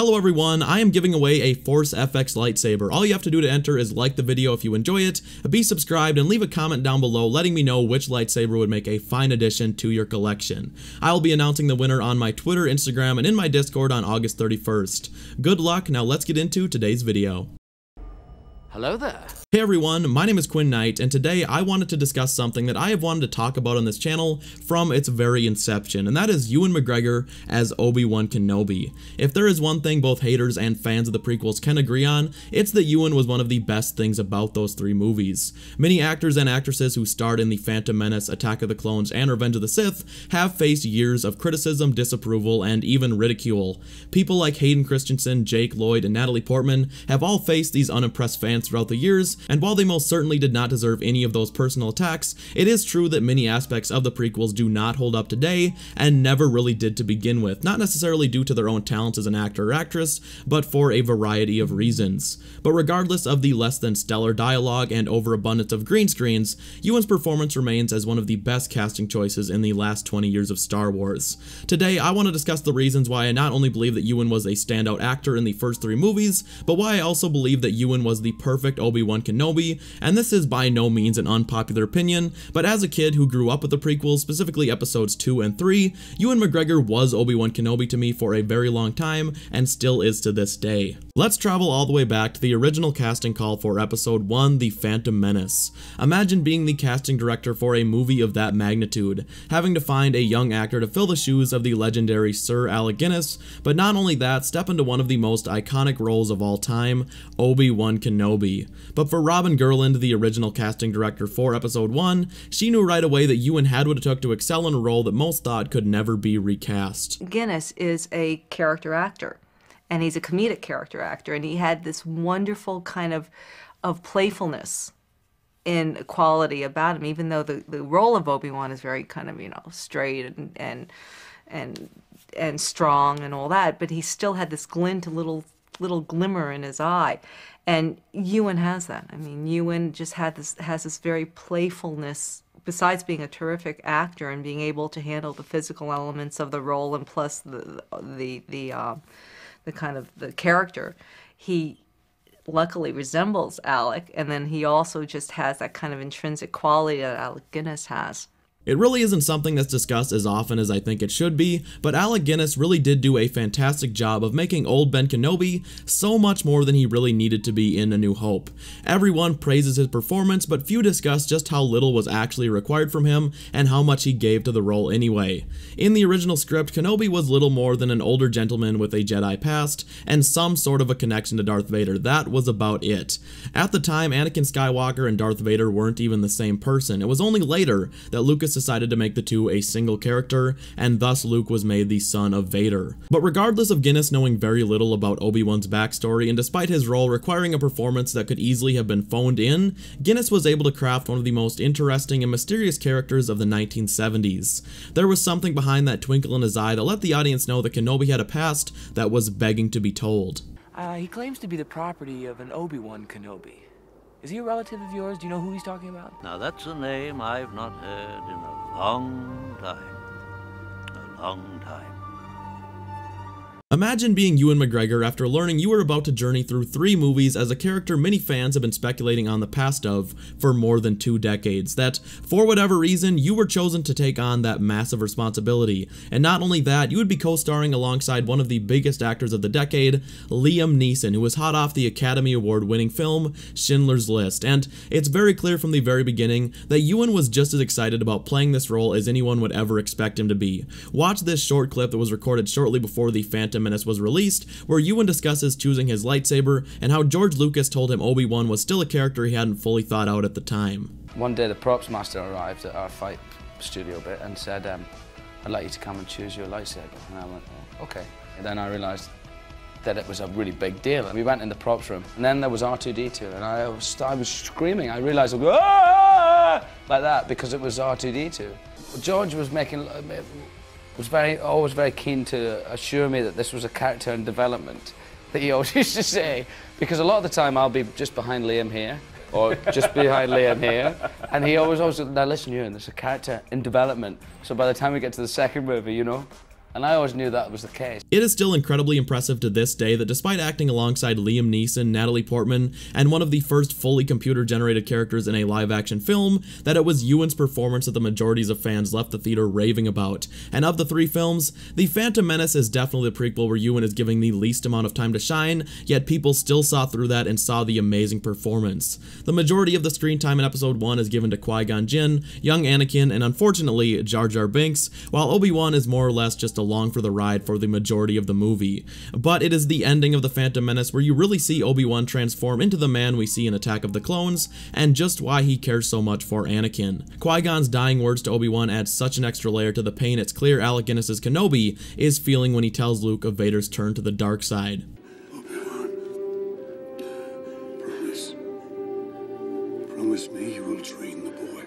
Hello everyone, I am giving away a Force FX lightsaber. All you have to do to enter is like the video if you enjoy it, be subscribed, and leave a comment down below letting me know which lightsaber would make a fine addition to your collection. I will be announcing the winner on my Twitter, Instagram, and in my Discord on August 31st. Good luck, now let's get into today's video. Hello there. Hey everyone, my name is Quinn Knight, and today I wanted to discuss something that I have wanted to talk about on this channel from its very inception, and that is Ewan McGregor as Obi-Wan Kenobi. If there is one thing both haters and fans of the prequels can agree on, it's that Ewan was one of the best things about those three movies. Many actors and actresses who starred in the Phantom Menace, Attack of the Clones, and Revenge of the Sith have faced years of criticism, disapproval, and even ridicule. People like Hayden Christensen, Jake Lloyd, and Natalie Portman have all faced these unimpressed fans throughout the years, and while they most certainly did not deserve any of those personal attacks, it is true that many aspects of the prequels do not hold up today, and never really did to begin with, not necessarily due to their own talents as an actor or actress, but for a variety of reasons. But regardless of the less than stellar dialogue and overabundance of green screens, Ewan's performance remains as one of the best casting choices in the last 20 years of Star Wars. Today, I want to discuss the reasons why I not only believe that Ewan was a standout actor in the first three movies, but why I also believe that Ewan was the perfect Obi-Wan Kenobi, and this is by no means an unpopular opinion, but as a kid who grew up with the prequels, specifically episodes 2 and 3, Ewan McGregor was Obi-Wan Kenobi to me for a very long time, and still is to this day. Let's travel all the way back to the original casting call for episode 1, The Phantom Menace. Imagine being the casting director for a movie of that magnitude, having to find a young actor to fill the shoes of the legendary Sir Alec Guinness, but not only that, step into one of the most iconic roles of all time, Obi-Wan Kenobi. But for Robin Gurland, the original casting director for episode 1, she knew right away that Ewan had what it took to excel in a role that most thought could never be recast. Guinness is a character actor, and he's a comedic character actor, and he had this wonderful kind of playfulness in quality about him, even though the role of Obi-Wan is very kind of, you know, straight and strong and all that, but he still had this glint, a little glimmer in his eye. And Ewan has that. I mean, Ewan just has this very playfulness, besides being a terrific actor and being able to handle the physical elements of the role, and plus the kind of the character. He luckily resembles Alec, and then he also just has that kind of intrinsic quality that Alec Guinness has. It really isn't something that's discussed as often as I think it should be, but Alec Guinness really did do a fantastic job of making old Ben Kenobi so much more than he really needed to be in A New Hope. Everyone praises his performance, but few discuss just how little was actually required from him and how much he gave to the role anyway. In the original script, Kenobi was little more than an older gentleman with a Jedi past and some sort of a connection to Darth Vader. That was about it. At the time, Anakin Skywalker and Darth Vader weren't even the same person. It was only later that Lucas decided to make the two a single character, and thus Luke was made the son of Vader. But regardless of Guinness knowing very little about Obi-Wan's backstory, and despite his role requiring a performance that could easily have been phoned in, Guinness was able to craft one of the most interesting and mysterious characters of the 1970s. There was something behind that twinkle in his eye that let the audience know that Kenobi had a past that was begging to be told. He claims to be the property of an Obi-Wan Kenobi. Is he a relative of yours? Do you know who he's talking about? Now that's a name I've not heard in a long time. A long time. Imagine being Ewan McGregor after learning you were about to journey through 3 movies as a character many fans have been speculating on the past of for more than 2 decades, that for whatever reason you were chosen to take on that massive responsibility. And not only that, you would be co-starring alongside one of the biggest actors of the decade, Liam Neeson, who was hot off the Academy Award winning film Schindler's List. And it's very clear from the very beginning that Ewan was just as excited about playing this role as anyone would ever expect him to be. Watch this short clip that was recorded shortly before the Phantom Menace was released, where Ewan discusses choosing his lightsaber and how George Lucas told him Obi-Wan was still a character he hadn't fully thought out at the time. One day the props master arrived at our fight studio bit and said, I'd like you to come and choose your lightsaber. And I went, oh, okay. And then I realized that it was a really big deal. We went in the props room, and then there was R2-D2, and I was screaming. I realized, I go, ah! Like that, because it was R2-D2. George was always very keen to assure me that this was a character in development, that he always used to say, because a lot of the time I'll be just behind Liam here, or just behind Liam here, and he always, now listen, Ewan, there's a character in development, so by the time we get to the second movie, you know, And I always knew that was the case. It is still incredibly impressive to this day that despite acting alongside Liam Neeson, Natalie Portman, and one of the first fully computer-generated characters in a live-action film, that it was Ewan's performance that the majorities of fans left the theater raving about. And of the three films, The Phantom Menace is definitely the prequel where Ewan is giving the least amount of time to shine, yet people still saw through that and saw the amazing performance. The majority of the screen time in Episode 1 is given to Qui-Gon Jinn, young Anakin, and unfortunately Jar Jar Binks, while Obi-Wan is more or less just along for the ride for the majority of the movie. But it is the ending of The Phantom Menace where you really see Obi-Wan transform into the man we see in Attack of the Clones, and just why he cares so much for Anakin. Qui-Gon's dying words to Obi-Wan add such an extra layer to the pain it's clear Alec Guinness's Kenobi is feeling when he tells Luke of Vader's turn to the dark side. Obi-Wan, promise me you will train the boy.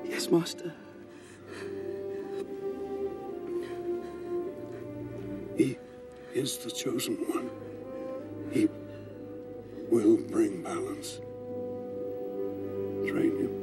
Yes, Master. He is the chosen one. He will bring balance. Train him.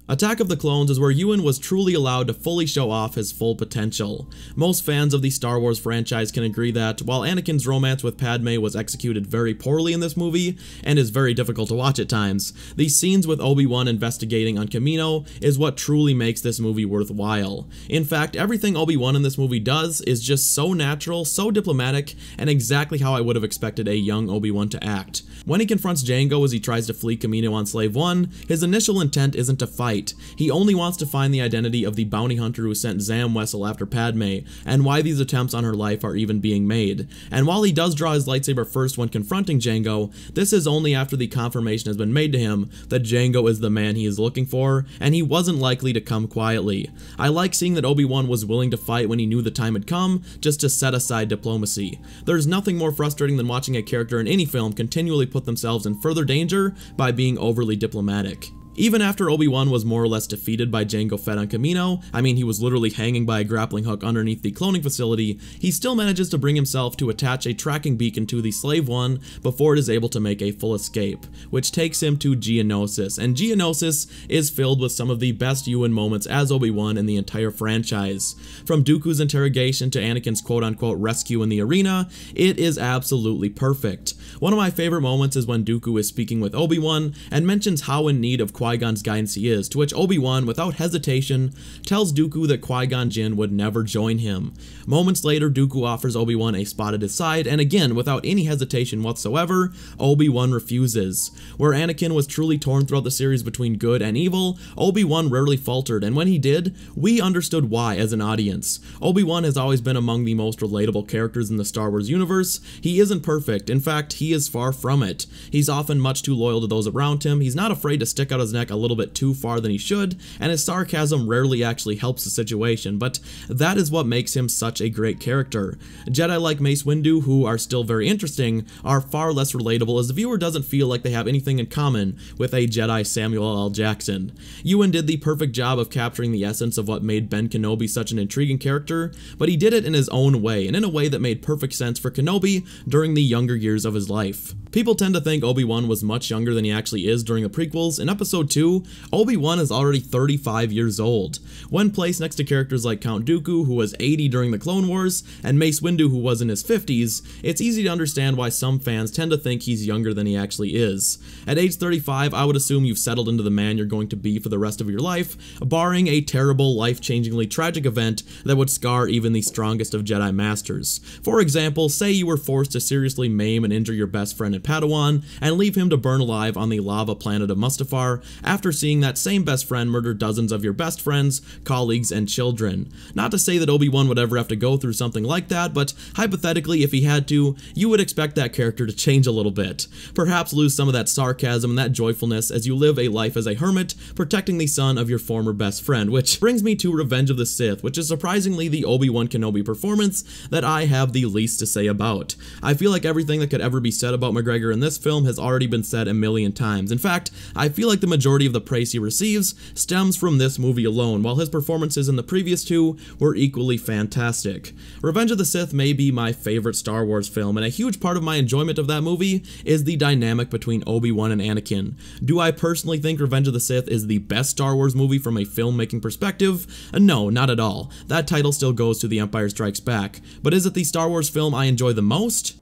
Attack of the Clones is where Ewan was truly allowed to fully show off his full potential. Most fans of the Star Wars franchise can agree that, while Anakin's romance with Padme was executed very poorly in this movie, and is very difficult to watch at times, the scenes with Obi-Wan investigating on Kamino is what truly makes this movie worthwhile. In fact, everything Obi-Wan in this movie does is just so natural, so diplomatic, and exactly how I would have expected a young Obi-Wan to act. When he confronts Jango as he tries to flee Kamino on Slave One, his initial intent isn't to fight. He only wants to find the identity of the bounty hunter who sent Zam Wesell after Padme, and why these attempts on her life are even being made. And while he does draw his lightsaber first when confronting Jango, this is only after the confirmation has been made to him that Jango is the man he is looking for, and he wasn't likely to come quietly. I like seeing that Obi-Wan was willing to fight when he knew the time had come, just to set aside diplomacy. There's nothing more frustrating than watching a character in any film continually put themselves in further danger by being overly diplomatic. Even after Obi-Wan was more or less defeated by Jango Fett on Kamino, I mean he was literally hanging by a grappling hook underneath the cloning facility, he still manages to bring himself to attach a tracking beacon to the Slave One before it is able to make a full escape, which takes him to Geonosis, and Geonosis is filled with some of the best Ewan moments as Obi-Wan in the entire franchise. From Dooku's interrogation to Anakin's quote-unquote rescue in the arena, it is absolutely perfect. One of my favorite moments is when Dooku is speaking with Obi-Wan and mentions how in need of Qui-Gon's guidance he is, to which Obi-Wan, without hesitation, tells Dooku that Qui-Gon Jinn would never join him. Moments later, Dooku offers Obi-Wan a spot at his side, and again, without any hesitation whatsoever, Obi-Wan refuses. Where Anakin was truly torn throughout the series between good and evil, Obi-Wan rarely faltered, and when he did, we understood why as an audience. Obi-Wan has always been among the most relatable characters in the Star Wars universe. He isn't perfect, in fact, he is far from it. He's often much too loyal to those around him, he's not afraid to stick out his neck a little bit too far than he should, and his sarcasm rarely actually helps the situation, but that is what makes him such a great character. Jedi like Mace Windu, who are still very interesting, are far less relatable as the viewer doesn't feel like they have anything in common with a Jedi Samuel L. Jackson. Ewan did the perfect job of capturing the essence of what made Ben Kenobi such an intriguing character, but he did it in his own way, and in a way that made perfect sense for Kenobi during the younger years of his life. People tend to think Obi-Wan was much younger than he actually is during the prequels. In Episode 2, Obi-Wan is already 35 years old. When placed next to characters like Count Dooku, who was 80 during the Clone Wars, and Mace Windu, who was in his 50s, it's easy to understand why some fans tend to think he's younger than he actually is. At age 35, I would assume you've settled into the man you're going to be for the rest of your life, barring a terrible, life-changingly tragic event that would scar even the strongest of Jedi Masters. For example, say you were forced to seriously maim and injure your best friend in Padawan, and leave him to burn alive on the lava planet of Mustafar, after seeing that same best friend murder dozens of your best friends, colleagues, and children. Not to say that Obi-Wan would ever have to go through something like that, but hypothetically, if he had to, you would expect that character to change a little bit. Perhaps lose some of that sarcasm and that joyfulness as you live a life as a hermit, protecting the son of your former best friend, which brings me to Revenge of the Sith, which is surprisingly the Obi-Wan Kenobi performance that I have the least to say about. I feel like everything that could ever be said about McGregor in this film has already been said a million times. In fact, I feel like the majority of the praise he receives stems from this movie alone, while his performances in the previous two were equally fantastic. Revenge of the Sith may be my favorite Star Wars film, and a huge part of my enjoyment of that movie is the dynamic between Obi-Wan and Anakin. Do I personally think Revenge of the Sith is the best Star Wars movie from a filmmaking perspective? No, not at all. That title still goes to The Empire Strikes Back. But is it the Star Wars film I enjoy the most?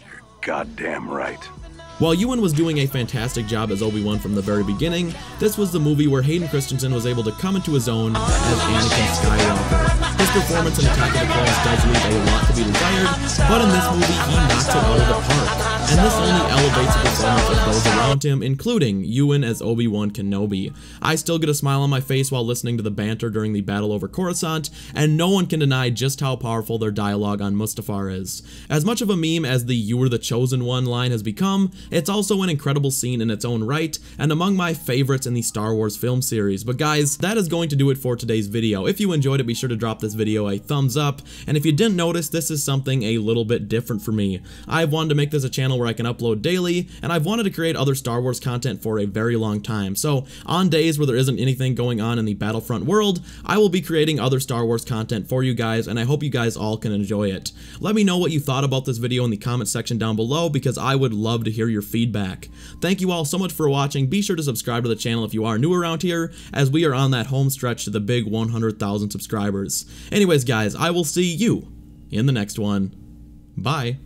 You're goddamn right. While Ewan was doing a fantastic job as Obi-Wan from the very beginning, this was the movie where Hayden Christensen was able to come into his own as Anakin Skywalker. His performance in Attack of the Clones does leave a lot to be desired, but in this movie he knocks it out of the park. And this only elevates the performance of those around him, including Ewan as Obi-Wan Kenobi. I still get a smile on my face while listening to the banter during the battle over Coruscant, and no one can deny just how powerful their dialogue on Mustafar is. As much of a meme as the "You were the chosen one" line has become, it's also an incredible scene in its own right, and among my favorites in the Star Wars film series. But guys, that is going to do it for today's video. If you enjoyed it, be sure to drop this video a thumbs up, and if you didn't notice, this is something a little bit different for me. I've wanted to make this a channel where I can upload daily, and I've wanted to create other Star Wars content for a very long time. So on days where there isn't anything going on in the Battlefront world, I will be creating other Star Wars content for you guys, and I hope you guys all can enjoy it. Let me know what you thought about this video in the comment section down below, because I would love to hear your feedback. Thank you all so much for watching. Be sure to subscribe to the channel if you are new around here, as we are on that home stretch to the big 100,000 subscribers. Anyways guys, I will see you in the next one. Bye.